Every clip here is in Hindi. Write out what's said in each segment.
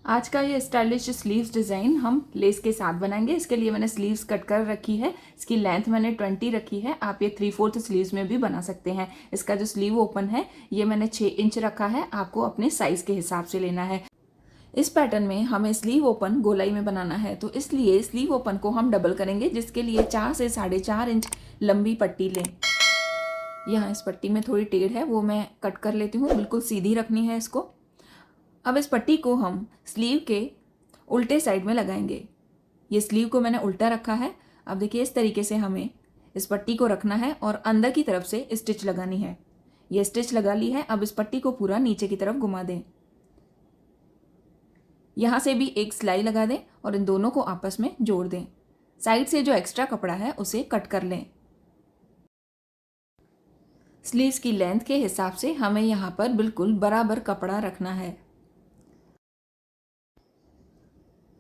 आज का ये स्टाइलिश स्लीव्स डिज़ाइन हम लेस के साथ बनाएंगे। इसके लिए मैंने स्लीव्स कट कर रखी है। इसकी लेंथ मैंने 20 रखी है। आप ये 3/4 स्लीव्स में भी बना सकते हैं। इसका जो स्लीव ओपन है ये मैंने 6 इंच रखा है। आपको अपने साइज़ के हिसाब से लेना है। इस पैटर्न में हमें स्लीव ओपन गोलाई में बनाना है, तो इसलिए स्लीव ओपन को हम डबल करेंगे, जिसके लिए 4 से 4.5 इंच लंबी पट्टी लें। यहाँ इस पट्टी में थोड़ी टेढ़ है, वो मैं कट कर लेती हूँ। बिल्कुल सीधी रखनी है इसको। अब इस पट्टी को हम स्लीव के उल्टे साइड में लगाएंगे। ये स्लीव को मैंने उल्टा रखा है। अब देखिए इस तरीके से हमें इस पट्टी को रखना है और अंदर की तरफ से स्टिच लगानी है। ये स्टिच लगा ली है। अब इस पट्टी को पूरा नीचे की तरफ घुमा दें। यहाँ से भी एक सिलाई लगा दें और इन दोनों को आपस में जोड़ दें। साइड से जो एक्स्ट्रा कपड़ा है उसे कट कर लें। स्लीव्स की लेंथ के हिसाब से हमें यहाँ पर बिल्कुल बराबर कपड़ा रखना है।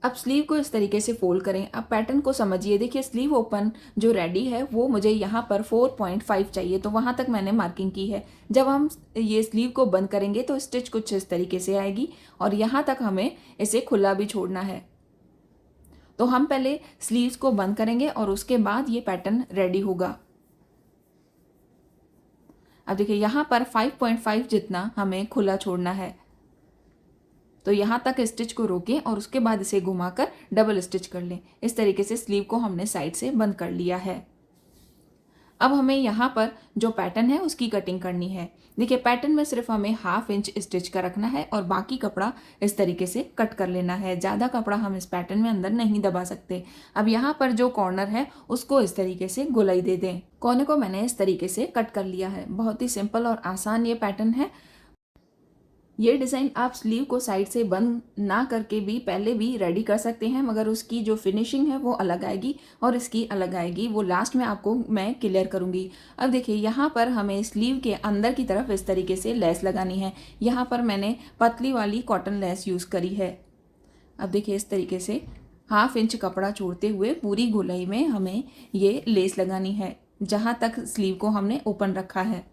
अब स्लीव को इस तरीके से फोल्ड करें। अब पैटर्न को समझिए। देखिए स्लीव ओपन जो रेडी है वो मुझे यहाँ पर 4.5 चाहिए, तो वहाँ तक मैंने मार्किंग की है। जब हम ये स्लीव को बंद करेंगे तो स्टिच कुछ इस तरीके से आएगी और यहाँ तक हमें इसे खुला भी छोड़ना है। तो हम पहले स्लीव्स को बंद करेंगे और उसके बाद ये पैटर्न रेडी होगा। अब देखिए यहाँ पर 5.5 जितना हमें खुला छोड़ना है, तो यहाँ तक स्टिच को रोकें और उसके बाद इसे घुमाकर डबल स्टिच कर लें। इस तरीके से स्लीव को हमने साइड से बंद कर लिया है। अब हमें यहाँ पर जो पैटर्न है उसकी कटिंग करनी है। देखिए पैटर्न में सिर्फ हमें 1/2 इंच स्टिच का रखना है और बाकी कपड़ा इस तरीके से कट कर लेना है। ज़्यादा कपड़ा हम इस पैटर्न में अंदर नहीं दबा सकते। अब यहाँ पर जो कॉर्नर है उसको इस तरीके से गोलाई दे दें। कोने को मैंने इस तरीके से कट कर लिया है। बहुत ही सिंपल और आसान ये पैटर्न है। ये डिज़ाइन आप स्लीव को साइड से बंद ना करके भी पहले भी रेडी कर सकते हैं, मगर उसकी जो फिनिशिंग है वो अलग आएगी और इसकी अलग आएगी। वो लास्ट में आपको मैं क्लियर करूँगी। अब देखिए यहाँ पर हमें स्लीव के अंदर की तरफ इस तरीके से लेस लगानी है। यहाँ पर मैंने पतली वाली कॉटन लेस यूज़ करी है। अब देखिए इस तरीके से 1/2 इंच कपड़ा छोड़ते हुए पूरी गोलाई में हमें ये लेस लगानी है, जहाँ तक स्लीव को हमने ओपन रखा है।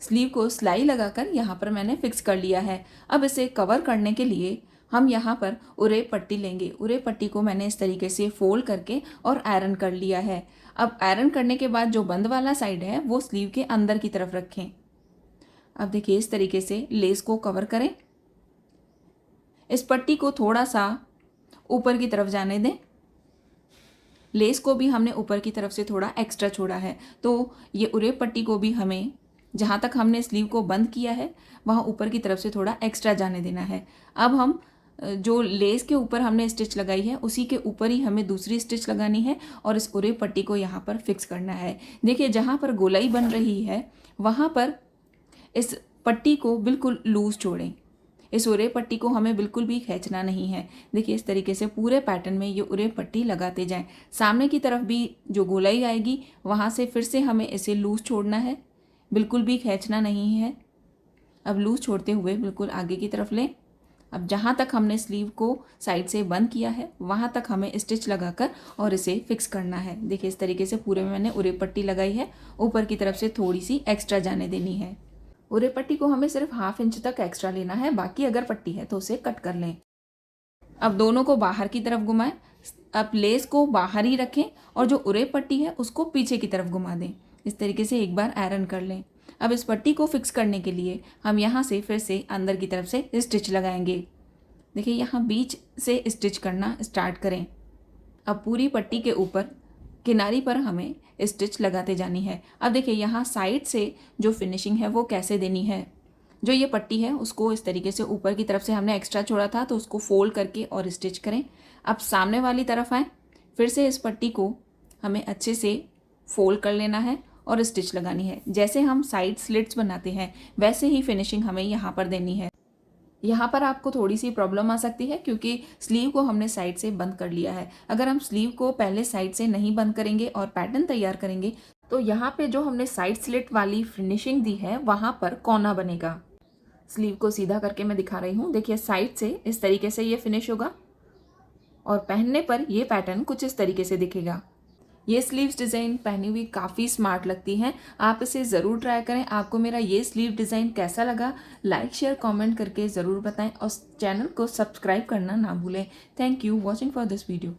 स्लीव को सिलाई लगाकर यहाँ पर मैंने फिक्स कर लिया है। अब इसे कवर करने के लिए हम यहाँ पर उरे पट्टी लेंगे। उरे पट्टी को मैंने इस तरीके से फोल्ड करके और आयरन कर लिया है। अब आयरन करने के बाद जो बंद वाला साइड है वो स्लीव के अंदर की तरफ रखें। अब देखिए इस तरीके से लेस को कवर करें। इस पट्टी को थोड़ा सा ऊपर की तरफ जाने दें। लेस को भी हमने ऊपर की तरफ से थोड़ा एक्स्ट्रा छोड़ा है, तो ये उरे पट्टी को भी हमें जहाँ तक हमने स्लीव को बंद किया है वहाँ ऊपर की तरफ से थोड़ा एक्स्ट्रा जाने देना है। अब हम जो लेस के ऊपर हमने स्टिच लगाई है उसी के ऊपर ही हमें दूसरी स्टिच लगानी है और इस उरे पट्टी को यहाँ पर फिक्स करना है। देखिए जहाँ पर गोलाई बन रही है वहाँ पर इस पट्टी को बिल्कुल लूज छोड़ें। इस उरे पट्टी को हमें बिल्कुल भी खींचना नहीं है। देखिए इस तरीके से पूरे पैटर्न में ये उरे पट्टी लगाते जाएं। सामने की तरफ भी जो गोलाई आएगी वहाँ से फिर से हमें इसे लूज छोड़ना है, बिल्कुल भी खींचना नहीं है। अब लूज छोड़ते हुए बिल्कुल आगे की तरफ लें। अब जहाँ तक हमने स्लीव को साइड से बंद किया है वहाँ तक हमें स्टिच लगाकर और इसे फिक्स करना है। देखिए इस तरीके से पूरे में मैंने उरे पट्टी लगाई है। ऊपर की तरफ से थोड़ी सी एक्स्ट्रा जाने देनी है। उरे पट्टी को हमें सिर्फ 1/2 इंच तक एक्स्ट्रा लेना है, बाकी अगर पट्टी है तो उसे कट कर लें। अब दोनों को बाहर की तरफ घुमाएं। अब लेस को बाहर ही रखें और जो उरे पट्टी है उसको पीछे की तरफ घुमा दें। इस तरीके से एक बार आयरन कर लें। अब इस पट्टी को फिक्स करने के लिए हम यहाँ से फिर से अंदर की तरफ से स्टिच लगाएंगे। देखिए यहाँ बीच से स्टिच करना स्टार्ट करें। अब पूरी पट्टी के ऊपर किनारी पर हमें स्टिच लगाते जानी है। अब देखिए यहाँ साइड से जो फिनिशिंग है वो कैसे देनी है। जो ये पट्टी है उसको इस तरीके से ऊपर की तरफ से हमने एक्स्ट्रा छोड़ा था तो उसको फोल्ड करके और स्टिच करें। अब सामने वाली तरफ आए, फिर से इस पट्टी को हमें अच्छे से फोल्ड कर लेना है और स्टिच लगानी है। जैसे हम साइड स्लिट्स बनाते हैं वैसे ही फिनिशिंग हमें यहाँ पर देनी है। यहाँ पर आपको थोड़ी सी प्रॉब्लम आ सकती है क्योंकि स्लीव को हमने साइड से बंद कर लिया है। अगर हम स्लीव को पहले साइड से नहीं बंद करेंगे और पैटर्न तैयार करेंगे तो यहाँ पे जो हमने साइड स्लिट वाली फिनिशिंग दी है वहाँ पर कोना बनेगा। स्लीव को सीधा करके मैं दिखा रही हूँ। देखिए साइड से इस तरीके से ये फिनिश होगा और पहनने पर ये पैटर्न कुछ इस तरीके से दिखेगा। ये स्लीव्स डिज़ाइन पहनी हुई काफ़ी स्मार्ट लगती हैं। आप इसे ज़रूर ट्राई करें। आपको मेरा ये स्लीव डिज़ाइन कैसा लगा लाइक शेयर कमेंट करके ज़रूर बताएं और चैनल को सब्सक्राइब करना ना भूलें। Thank you watching for this video.